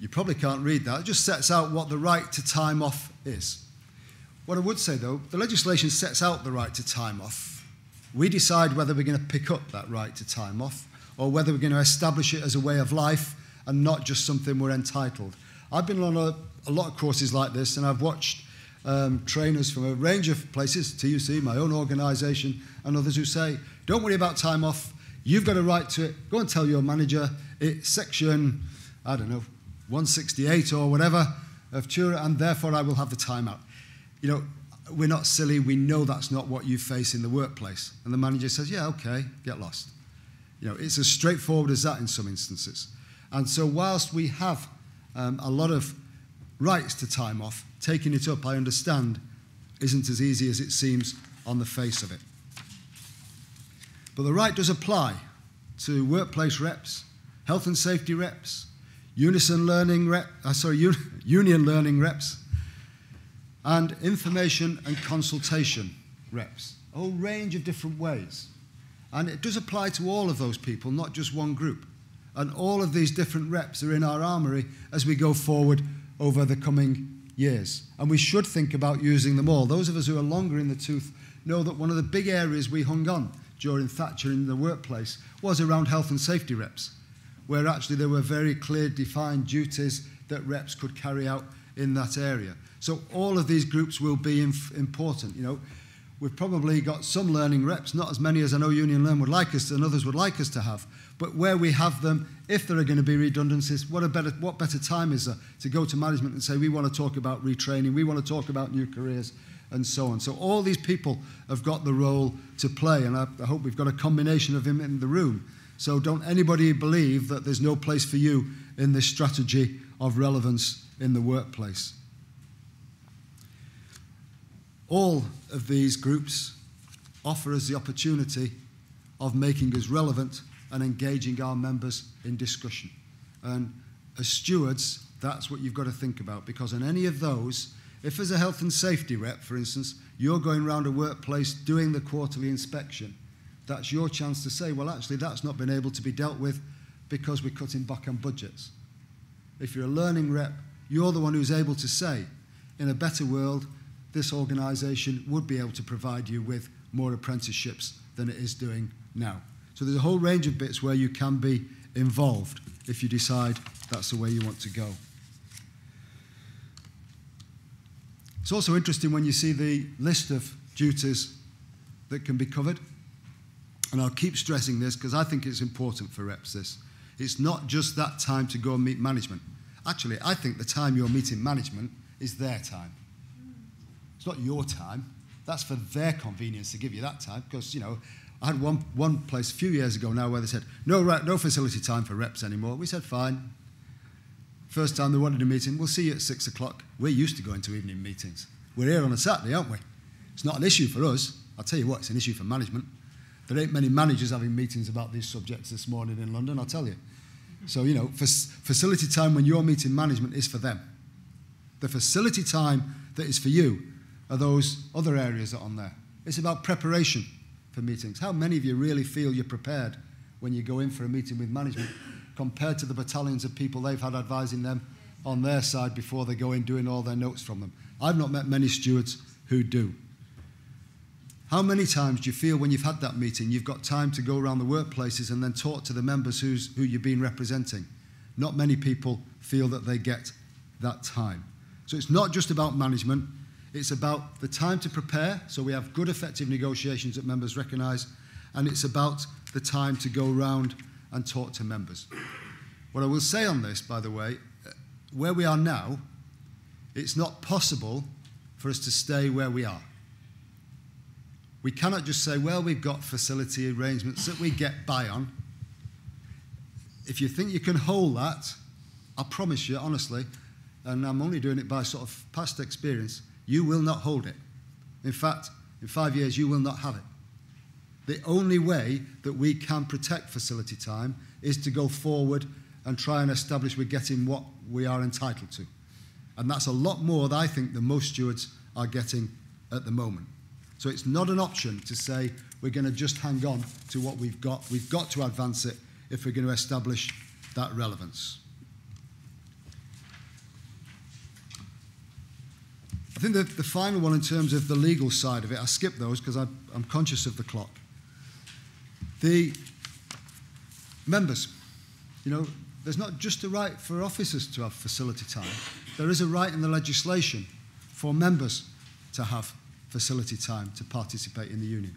You probably can't read that. It just sets out what the right to time off is. What I would say, though, the legislation sets out the right to time off. We decide whether we're going to pick up that right to time off or whether we're going to establish it as a way of life and not just something we're entitled. I've been on a lot of courses like this, and I've watched trainers from a range of places, TUC, my own organisation, and others who say, don't worry about time off, you've got a right to it, go and tell your manager, it's section, I don't know, 168 or whatever of TURA, and therefore I will have the time out. You know, we're not silly, we know that's not what you face in the workplace. And the manager says, yeah, okay, get lost. You know, it's as straightforward as that in some instances. And so whilst we have a lot of rights to time off, taking it up, I understand, isn't as easy as it seems on the face of it. But the right does apply to workplace reps, health and safety reps, union learning reps, and information and consultation reps. A whole range of different ways. And it does apply to all of those people, not just one group. And all of these different reps are in our armoury as we go forward over the coming years. And we should think about using them all. Those of us who are longer in the tooth know that one of the big areas we hung on during Thatcher in the workplace was around health and safety reps, where actually there were very clear defined duties that reps could carry out in that area. So all of these groups will be important. You know, we've probably got some learning reps, not as many as I know Union Learn would like us and others would like us to have, but where we have them, if there are going to be redundancies, what better time is there to go to management and say, we want to talk about retraining, we want to talk about new careers, and so on. So all these people have got the role to play, and I hope we've got a combination of them in the room. So don't anybody believe that there's no place for you in this strategy of relevance in the workplace. All of these groups offer us the opportunity of making us relevant and engaging our members in discussion. And as stewards, that's what you've got to think about, because in any of those, if as a health and safety rep, for instance, you're going around a workplace doing the quarterly inspection, that's your chance to say, well, actually, that's not been able to be dealt with because we're cutting back on budgets. If you're a learning rep, you're the one who's able to say, in a better world, this organisation would be able to provide you with more apprenticeships than it is doing now. So there's a whole range of bits where you can be involved if you decide that's the way you want to go. It's also interesting when you see the list of duties that can be covered. And I'll keep stressing this because I think it's important for reps, this. It's not just that time to go and meet management. Actually, I think the time you're meeting management is their time. It's not your time. That's for their convenience to give you that time because, you know, I had one place a few years ago now where they said, no facility time for reps anymore. We said, fine. First time they wanted a meeting, we'll see you at 6 o'clock. We're used to going to evening meetings. We're here on a Saturday, aren't we? It's not an issue for us. I'll tell you what, it's an issue for management. There ain't many managers having meetings about these subjects this morning in London, I'll tell you. So, you know, facility time when you're meeting management is for them. The facility time that is for you are those other areas that are on there. It's about preparation for meetings. How many of you really feel you're prepared when you go in for a meeting with management compared to the battalions of people they've had advising them on their side before they go in doing all their notes from them? I've not met many stewards who do. How many times do you feel when you've had that meeting, you've got time to go around the workplaces and then talk to the members who you've been representing? Not many people feel that they get that time. So it's not just about management, it's about the time to prepare, so we have good, effective negotiations that members recognise, and it's about the time to go around and talk to members. What I will say on this, by the way, where we are now, it's not possible for us to stay where we are. We cannot just say, well, we've got facility arrangements that we get by on. If you think you can hold that, I promise you, honestly, and I'm only doing it by sort of past experience, you will not hold it. In fact, in 5 years, you will not have it. The only way that we can protect facility time is to go forward and try and establish we're getting what we are entitled to. And that's a lot more than I think that most stewards are getting at the moment. So it's not an option to say we're going to just hang on to what we've got. We've got to advance it if we're going to establish that relevance. think the final one in terms of the legal side of it, I skipped those because I'm conscious of the clock. The members, there's not just a right for officers to have facility time. There is a right in the legislation for members to have facility time to participate in the union.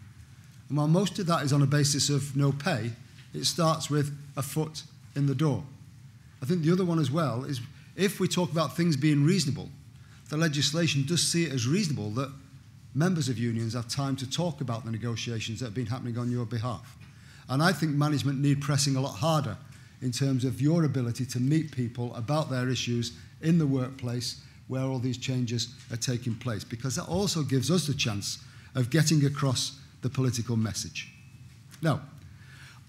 And while most of that is on a basis of no pay, it starts with a foot in the door. I think the other one as well is if we talk about things being reasonable, the legislation does see it as reasonable that members of unions have time to talk about the negotiations that have been happening on your behalf. And I think management need pressing a lot harder in terms of your ability to meet people about their issues in the workplace where all these changes are taking place, because that also gives us the chance of getting across the political message. Now,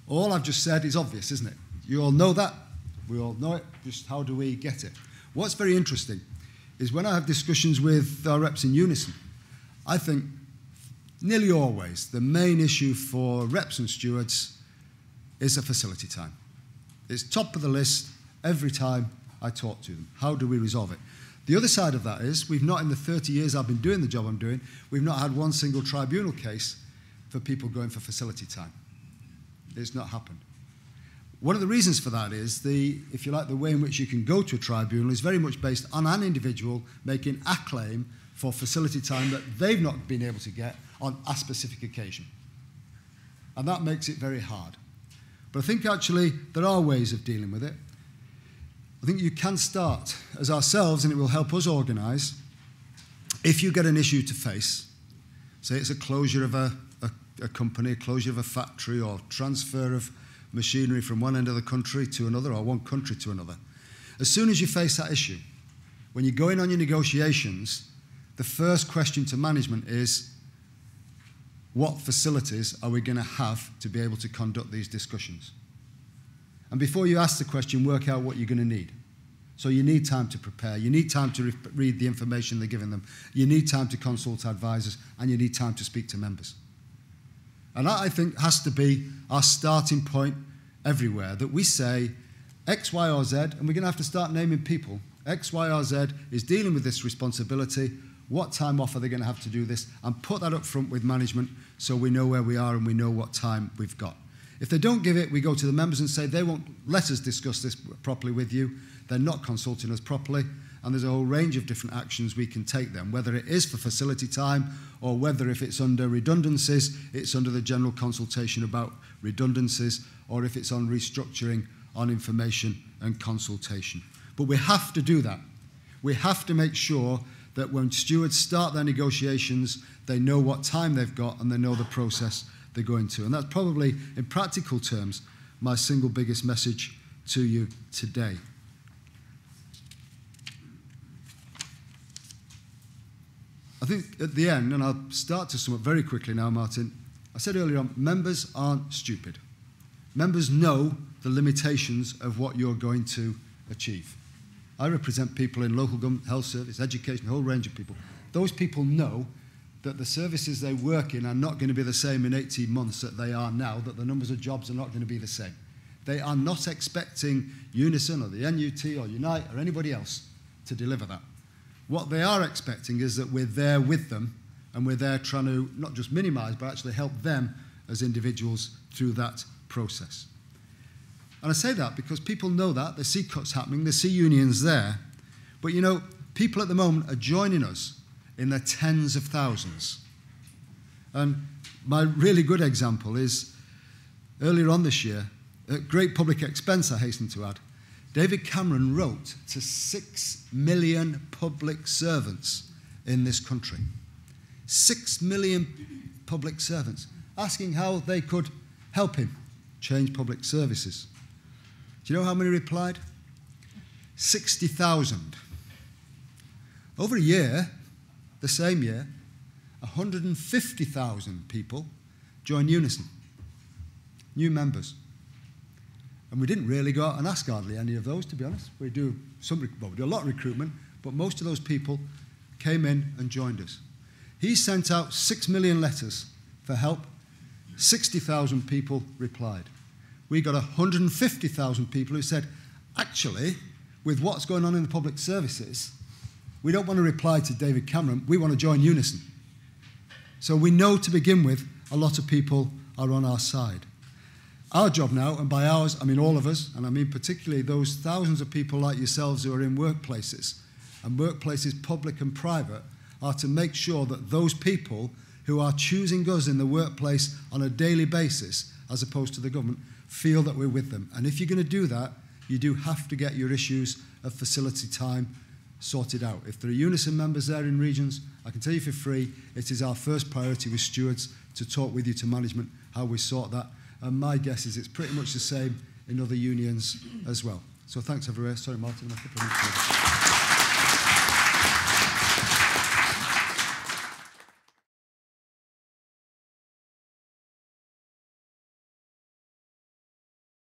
all I've just said is obvious, isn't it? You all know that. We all know it. Just how do we get it? What's very interesting is when I have discussions with our reps in unison, I think nearly always the main issue for reps and stewards is the facility time. It's top of the list every time I talk to them. How do we resolve it? The other side of that is we've not, in the 30 years I've been doing the job I'm doing, we've not had one single tribunal case for people going for facility time. It's not happened. One of the reasons for that is if you like, the way in which you can go to a tribunal is very much based on an individual making a claim for facility time that they've not been able to get on a specific occasion. And that makes it very hard. But I think actually there are ways of dealing with it. I think you can start as ourselves, and it will help us organise. If you get an issue to face, say it's a closure of a company, a closure of a factory, or transfer of machinery from one end of the country to another, or one country to another. As soon as you face that issue, when you go in on your negotiations, the first question to management is, what facilities are we going to have to be able to conduct these discussions? And before you ask the question, work out what you're going to need. So you need time to prepare, you need time to read the information they're giving them, you need time to consult advisors, and you need time to speak to members. And that, I think, has to be our starting point everywhere, that we say X, Y, or Z, and we're going to have to start naming people. X, Y, or Z is dealing with this responsibility. What time off are they going to have to do this? And put that up front with management so we know where we are and we know what time we've got. If they don't give it, we go to the members and say they won't let us discuss this properly with you. They're not consulting us properly. And there's a whole range of different actions we can take then, whether it is for facility time or whether if it's under redundancies, it's under the general consultation about redundancies, or if it's on restructuring, on information and consultation. But we have to do that. We have to make sure that when stewards start their negotiations, they know what time they've got and they know the process they're going to. And that's probably, in practical terms, my single biggest message to you today. I think at the end, and I'll start to sum up very quickly now, Martin, I said earlier on, members aren't stupid. Members know the limitations of what you're going to achieve. I represent people in local government, health service, education, a whole range of people. Those people know that the services they work in are not going to be the same in 18 months that they are now, that the numbers of jobs are not going to be the same. They are not expecting Unison or the NUT or Unite or anybody else to deliver that. What they are expecting is that we're there with them and we're there trying to not just minimise but actually help them as individuals through that process. And I say that because people know that, they see cuts happening, they see unions there, but people at the moment are joining us in their tens of thousands. And my really good example is earlier on this year, at great public expense, I hasten to add, David Cameron wrote to 6 million public servants in this country. 6 million public servants, asking how they could help him change public services. Do you know how many replied? 60,000. Over a year, the same year, 150,000 people joined Unison, new members. And we didn't really go out and ask hardly any of those, to be honest. We do a lot of recruitment, but most of those people came in and joined us. He sent out 6 million letters for help. 60,000 people replied. We got 150,000 people who said, actually, with what's going on in the public services, we don't want to reply to David Cameron, we want to join Unison. So we know to begin with, a lot of people are on our side. Our job now, and by ours, I mean all of us, and I mean particularly those thousands of people like yourselves who are in workplaces, and workplaces public and private, are to make sure that those people who are choosing us in the workplace on a daily basis, as opposed to the government, feel that we're with them. And if you're going to do that, you do have to get your issues of facility time sorted out. If there are Unison members there in regions, I can tell you for free, it is our first priority with stewards to talk with you to management how we sort that. And my guess is it's pretty much the same in other unions as well. So thanks everywhere. Sorry, Martin.